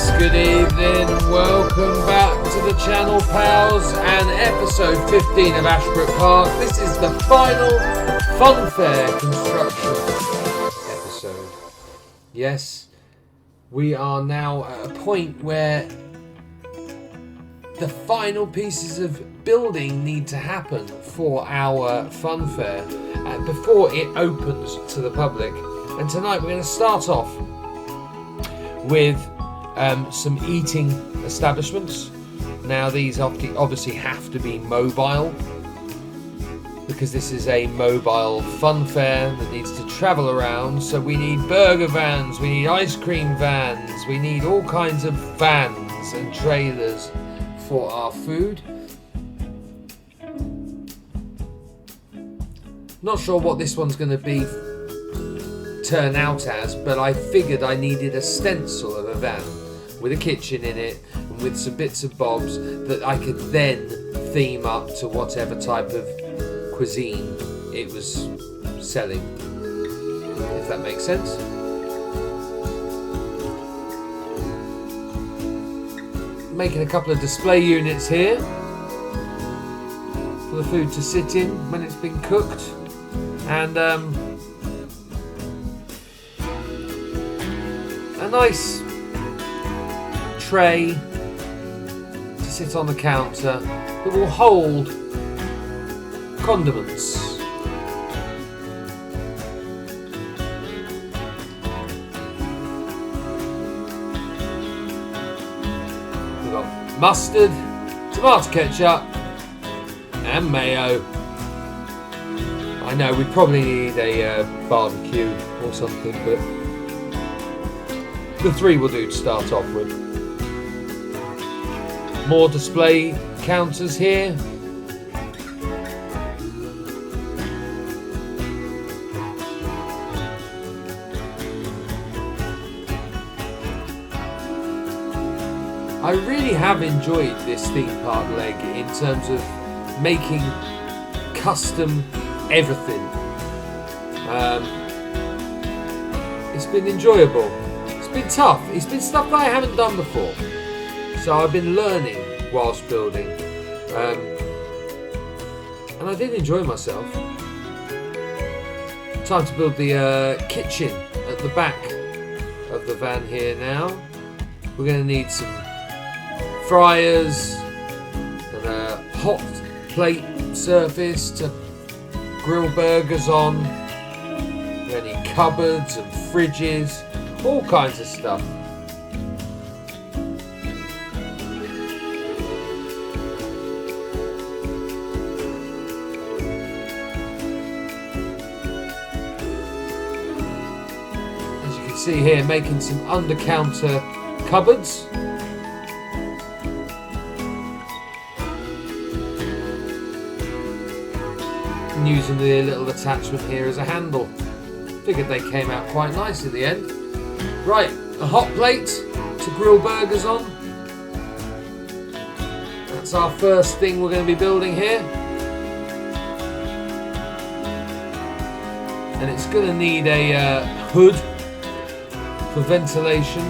Yes, good evening, welcome back to the channel, pals, and episode 15 of Ashbrook Park. This is the final Funfair construction episode. Yes, we are now at a point where the final pieces of building need to happen for our Funfair before it opens to the public. And tonight we're going to start off with some eating establishments. Now these obviously have to be mobile because this is a mobile Funfair that needs to travel around. So we need burger vans, we need ice cream vans, we need all kinds of vans and trailers for our food. Not sure what this one's going to turn out as, but I figured I needed a stencil of a van with a kitchen in it and with some bits and bobs that I could then theme up to whatever type of cuisine it was selling, if that makes sense. Making a couple of display units here for the food to sit in when it's been cooked, and a nice tray to sit on the counter that will hold condiments. We've got mustard, tomato ketchup and mayo. I know we probably need a barbecue or something, but the three will do to start off with. More display counters here. I really have enjoyed this theme park leg in terms of making custom everything. It's been enjoyable. It's been tough. It's been stuff that I haven't done before. So I've been learning whilst building. And I did enjoy myself. Time to build the kitchen at the back of the van here now. We're going to need some fryers and a hot plate surface to grill burgers on. We need cupboards and fridges, all kinds of stuff. As you can see here, making some under-counter cupboards. And using the little attachment here as a handle. Figured they came out quite nice at the end. Right, a hot plate to grill burgers on. That's our first thing we're going to be building here. And it's going to need a hood for ventilation.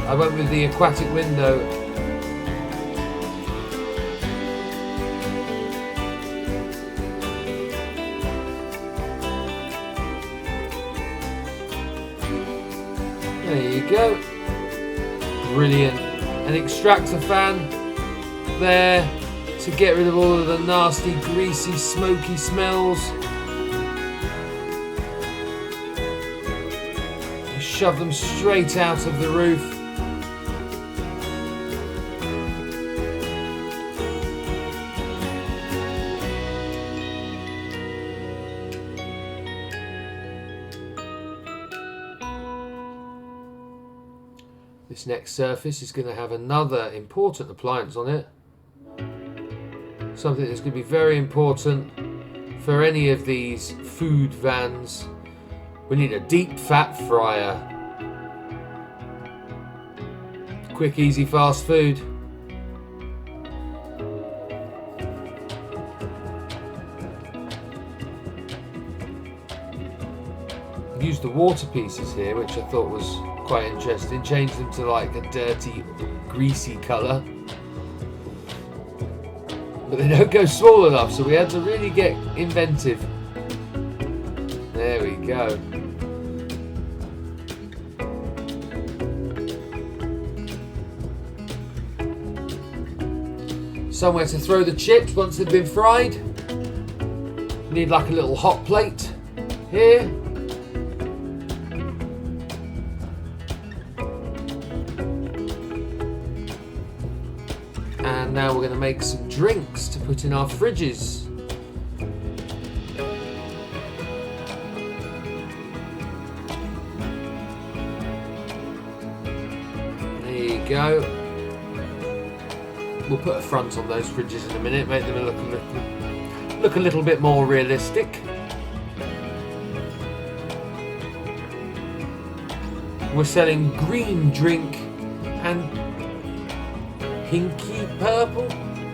I went with the aquatic window. There you go. Brilliant. An extractor fan there to get rid of all of the nasty, greasy, smoky smells. Shove them straight out of the roof. This next surface is going to have another important appliance on it. Something that's going to be very important for any of these food vans. We need a deep fat fryer. Quick, easy, fast food. I've used the water pieces here, which I thought was quite interesting. Change them to like a dirty, greasy colour. But they don't go small enough, so we had to really get inventive. There we go. Somewhere to throw the chips once they've been fried. Need like a little hot plate here. And now we're going to make some drinks to put in our fridges. There you go. We'll put a front on those fridges in a minute, make them look a little bit more realistic. We're selling green drink and pinky purple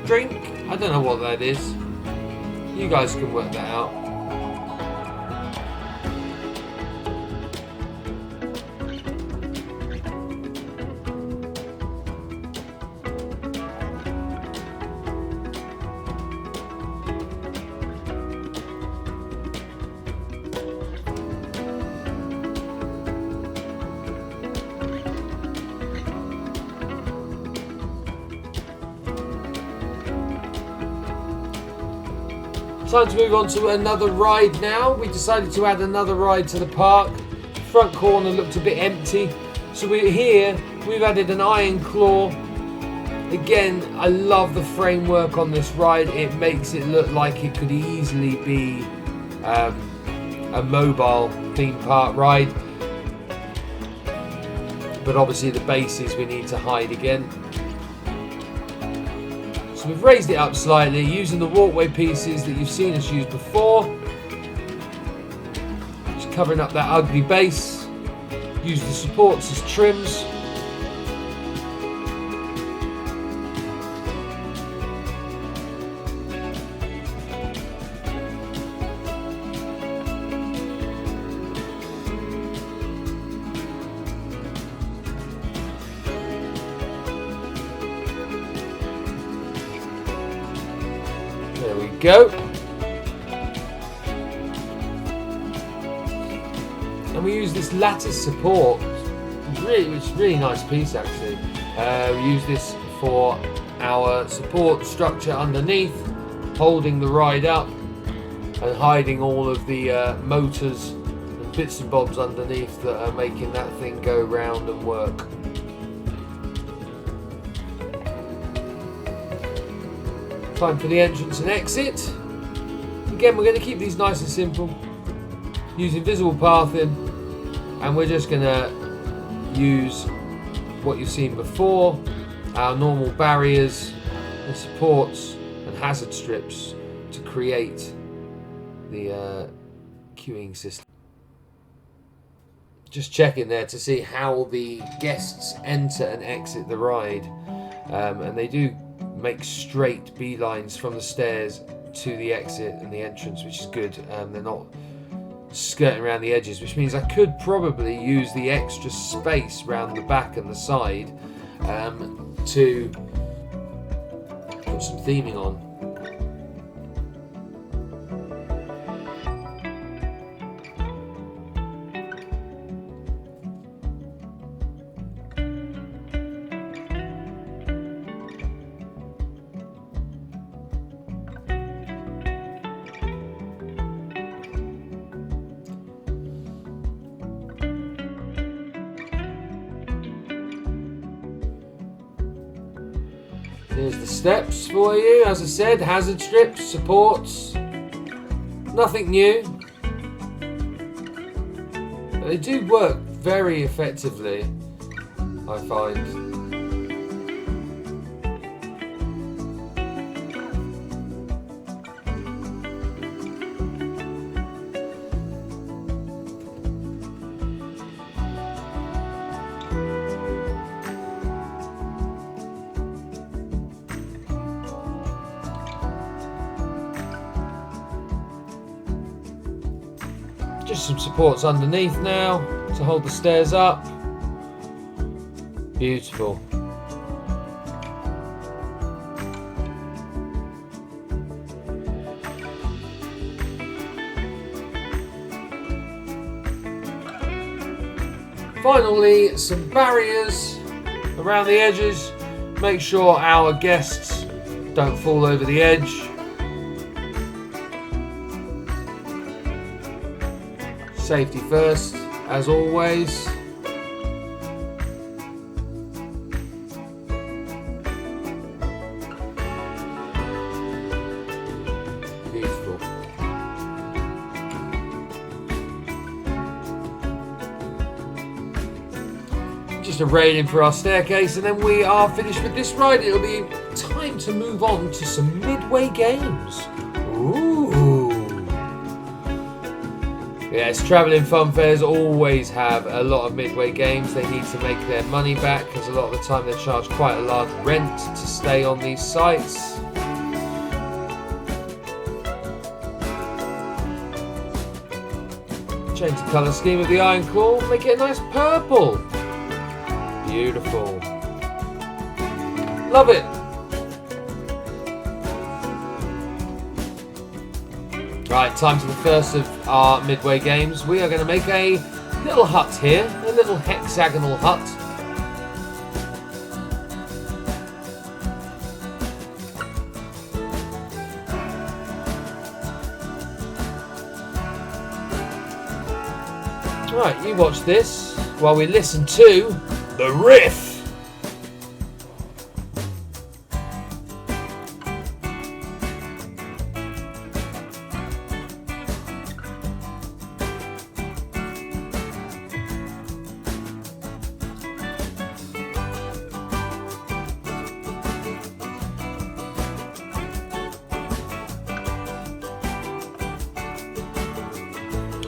drink. I don't know what that is. You guys can work that out. Time to move on to another ride now. We decided to add another ride to the park. Front corner looked a bit empty, so we're here. We've added an Iron Claw. Again, I love the framework on this ride. It makes it look like it could easily be a mobile theme park ride. But obviously the bases we need to hide again. So we've raised it up slightly using the walkway pieces that you've seen us use before. Just covering up that ugly base. Use the supports as trims. There we go. And we use this lattice support. It's a really nice piece actually. We use this for our support structure underneath, holding the ride up and hiding all of the motors and bits and bobs underneath that are making that thing go round and work. Time for the entrance and exit. Again, we're going to keep these nice and simple, using visible pathing, and we're just going to use what you've seen before, our normal barriers and supports and hazard strips to create the queuing system. Just checking there to see how the guests enter and exit the ride, and they do make straight beelines from the stairs to the exit and the entrance, which is good. They're not skirting around the edges, which means I could probably use the extra space around the back and the side to put some theming on. Here's the steps for you. As I said, hazard strips, supports, nothing new. But they do work very effectively, I find. Just some supports underneath now to hold the stairs up. Beautiful. Finally, some barriers around the edges. Make sure our guests don't fall over the edge. Safety first, as always. Beautiful. Just a railing for our staircase, and then we are finished with this ride. It'll be time to move on to some midway games. Ooh. Yes, travelling fun fairs always have a lot of midway games. They need to make their money back because a lot of the time they charge quite a large rent to stay on these sites. Change the colour scheme of the Iron Claw, make it a nice purple. Beautiful. Love it. Right, time for the first of our midway games. We are going to make a little hut here, a little hexagonal hut. Right, you watch this while we listen to the riff.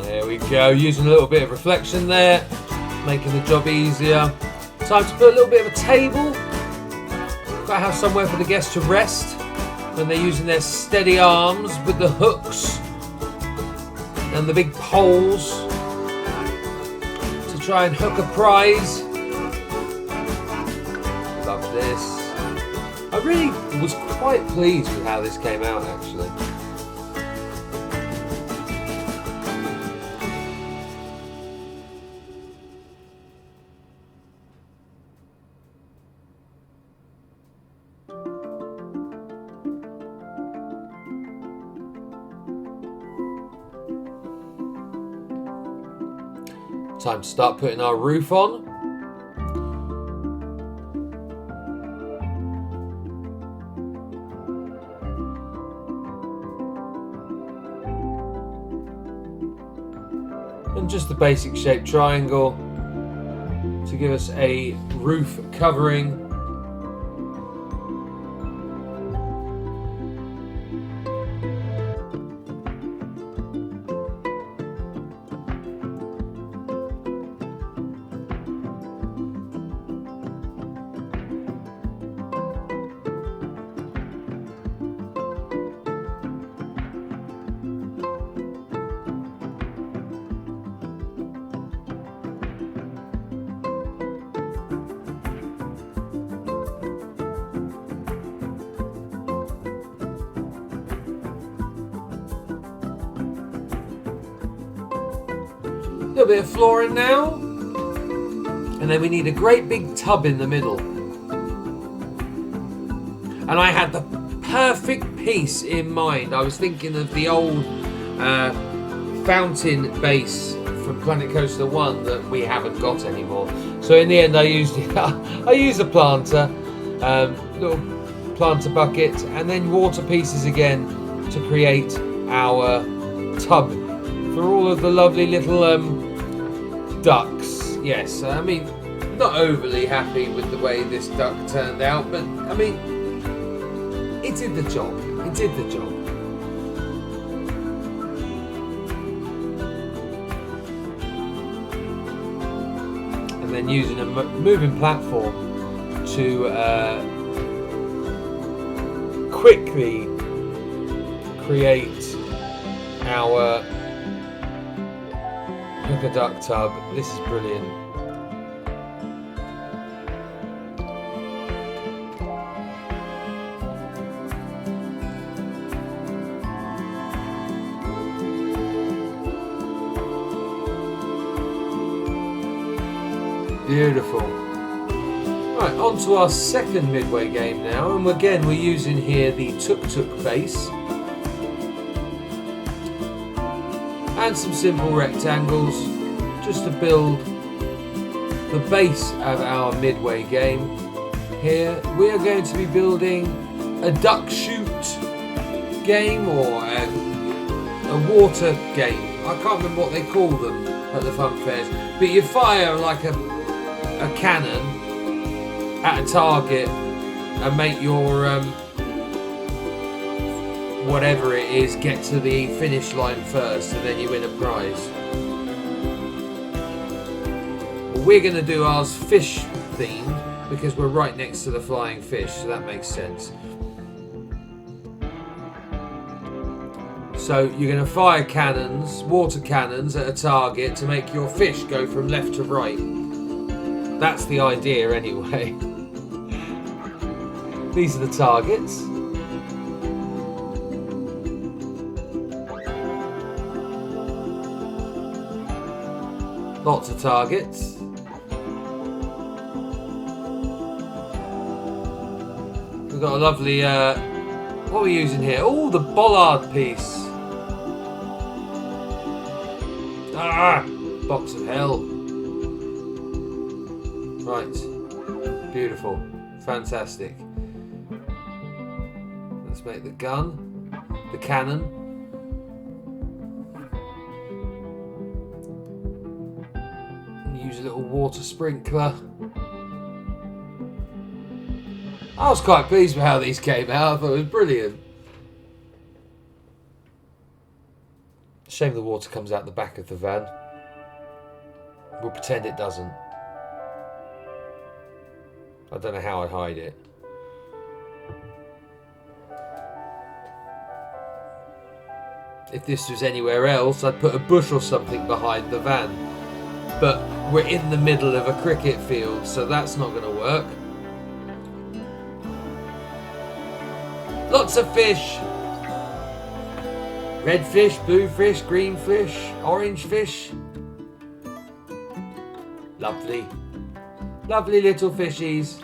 There we go, using a little bit of reflection there, making the job easier. Time to put a little bit of a table. Got to have somewhere for the guests to rest when they're using their steady arms with the hooks and the big poles to try and hook a prize. Love this. I really was quite pleased with how this came out, actually. Time to start putting our roof on. And just the basic shaped triangle to give us a roof covering. A little bit of flooring now, and then we need a great big tub in the middle. And I had the perfect piece in mind. I was thinking of the old fountain base from Planet Coaster 1 that we haven't got anymore. So in the end I used a planter, little planter bucket, and then water pieces again to create our tub for all of the lovely little ducks. Yes, I mean, not overly happy with the way this duck turned out, but I mean, it did the job. It did the job. And then using a moving platform to quickly create our hooker duck tub. This is brilliant. Beautiful. Right, on to our second midway game now, and again we're using here the tuk-tuk base and some simple rectangles just to build the base of our midway game. Here we are going to be building a duck shoot game or a water game. I can't remember what they call them at the fun fairs, but you fire like a cannon at a target and make your whatever it is get to the finish line first, and then you win a prize. We're going to do ours fish themed because we're right next to the flying fish, so that makes sense. So you're going to fire cannons, water cannons at a target to make your fish go from left to right. That's the idea anyway. These are the targets. Lots of targets. We've got a lovely, what are we using here? Oh, the bollard piece. Ah, box of hell. Right, beautiful, fantastic. Let's make the gun, the cannon. Use a little water sprinkler. I was quite pleased with how these came out. I thought it was brilliant. Shame the water comes out the back of the van. We'll pretend it doesn't. I don't know how I'd hide it. If this was anywhere else, I'd put a bush or something behind the van. But we're in the middle of a cricket field, so that's not going to work. Lots of fish. Red fish, blue fish, green fish, orange fish. Lovely. Lovely little fishies.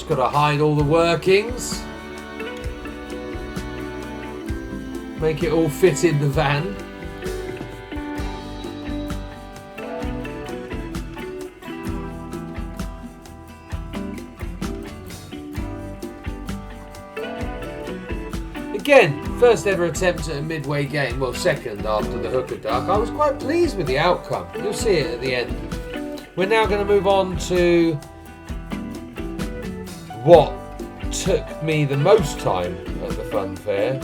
Got to hide all the workings. Make it all fit in the van. Again, first ever attempt at a midway game. Well, second after the hooker duck. I was quite pleased with the outcome. You'll see it at the end. We're now going to move on to what took me the most time at the fun fair,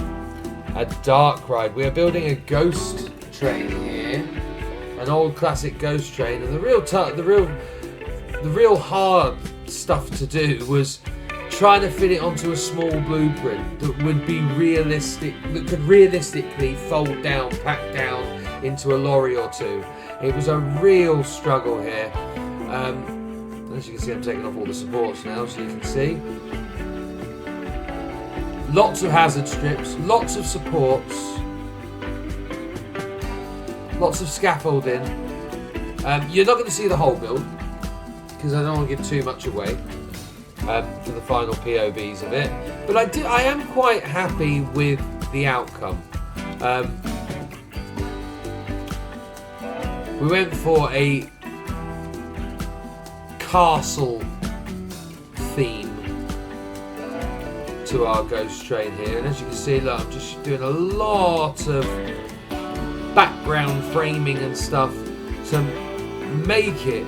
a dark ride. We are building a ghost train here, an old classic ghost train, and the real hard stuff to do was trying to fit it onto a small blueprint that would be realistic, that could realistically fold down, pack down into a lorry or two. It was a real struggle here. As you can see, I'm taking off all the supports now, so you can see. Lots of hazard strips, lots of supports, lots of scaffolding. You're not going to see the whole build, because I don't want to give too much away for the final POVs of it. But I am quite happy with the outcome. We went for a castle theme to our ghost train here, and as you can see, look, I'm just doing a lot of background framing and stuff to make it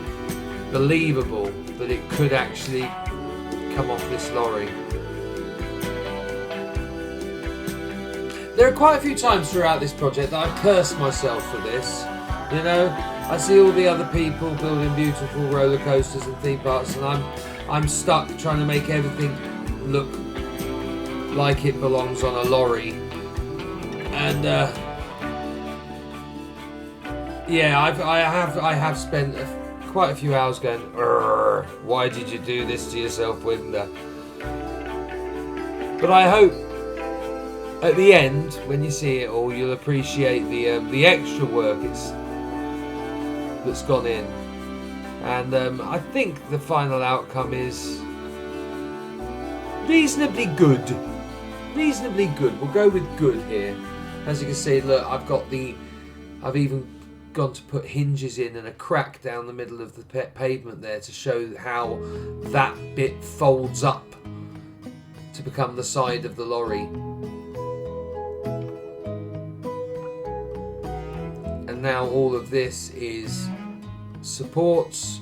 believable that it could actually come off this lorry. There are quite a few times throughout this project that I've cursed myself for this. You know, I see all the other people building beautiful roller coasters and theme parks, and I'm stuck trying to make everything look like it belongs on a lorry. And yeah, I have spent quite a few hours going, why did you do this to yourself, Winder? But I hope at the end, when you see it all, you'll appreciate the extra work that's gone in. And I think the final outcome is reasonably good. Reasonably good. We'll go with good here. As you can see, look, I've even gone to put hinges in and a crack down the middle of the pavement there to show how that bit folds up to become the side of the lorry. And now all of this is supports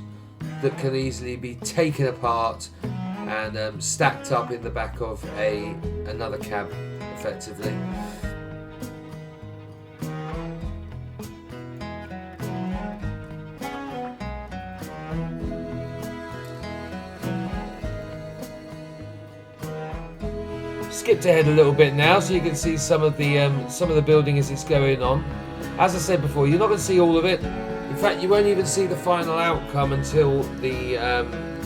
that can easily be taken apart and stacked up in the back of another cab, effectively. Skipped ahead a little bit now, so you can see some of the building as it's going on. As I said before, you're not going to see all of it. In fact, you won't even see the final outcome until the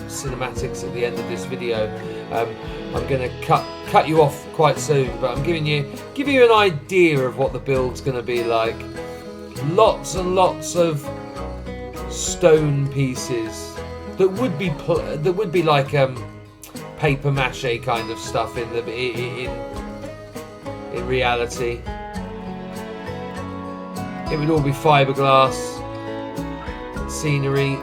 cinematics at the end of this video. I'm going to cut you off quite soon, but I'm giving you an idea of what the build's going to be like. Lots and lots of stone pieces that would be like paper mache kind of stuff in reality. It would all be fiberglass scenery.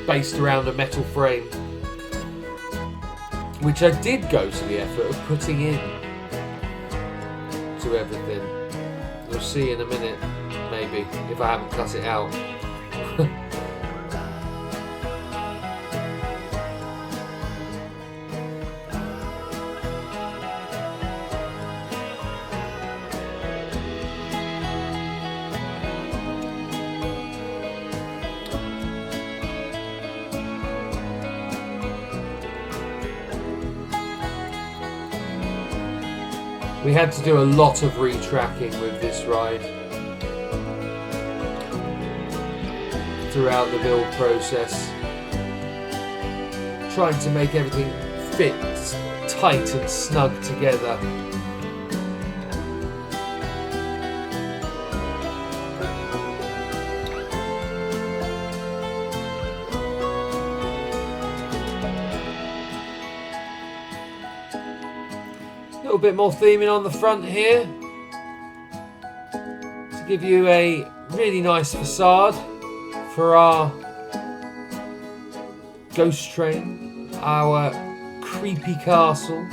Based around a metal frame, which I did go to the effort of putting in to everything. You'll see in a minute, maybe, if I haven't cut it out. We had to do a lot of retracking with this ride throughout the build process, trying to make everything fit tight and snug together. A little bit more theming on the front here to give you a really nice facade for our ghost train, our creepy castle.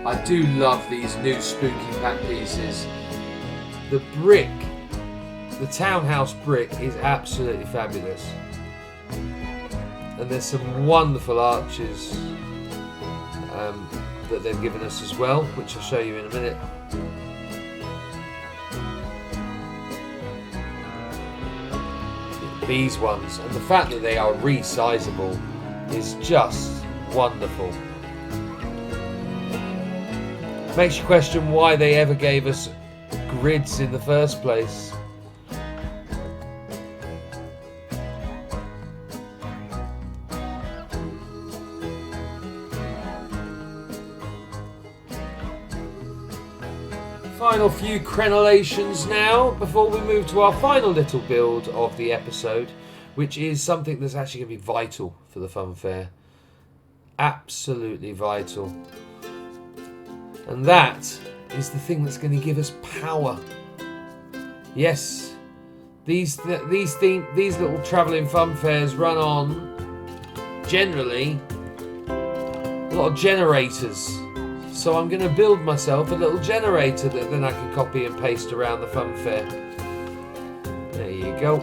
I do love these new spooky pack pieces. The brick, the townhouse brick, is absolutely fabulous. And there's some wonderful arches that they've given us as well, which I'll show you in a minute. These ones, and the fact that they are resizable is just wonderful. Makes you question why they ever gave us grids in the first place. Final few crenellations now before we move to our final little build of the episode, which is something that's actually going to be vital for the Funfair. Absolutely vital. And that is the thing that's going to give us power. Yes, these little travelling Funfairs run on generally a lot of generators. So I'm going to build myself a little generator that then I can copy and paste around the Funfair. There you go.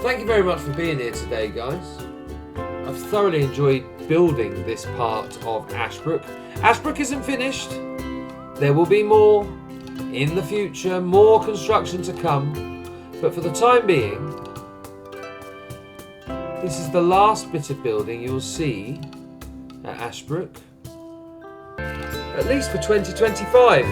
Thank you very much for being here today, guys. I've thoroughly enjoyed building this part of Ashbrook. Ashbrook isn't finished. There will be more in the future, more construction to come. But for the time being, this is the last bit of building you'll see at Ashbrook, at least for 2025.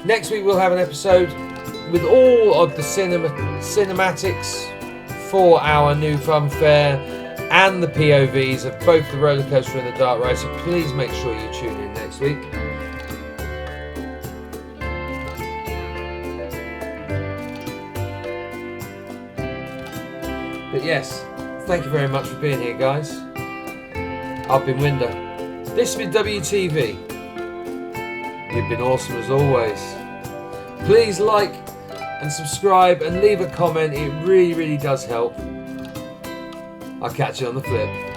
Next week we'll have an episode with all of the cinematics for our new Funfair and the POVs of both the roller coaster and the dark ride. So please make sure you tune in next week. But yes, thank you very much for being here, guys. I've been Winder. This has been WTV. You've been awesome as always. Please like and subscribe and leave a comment. It really, really does help. I'll catch you on the flip.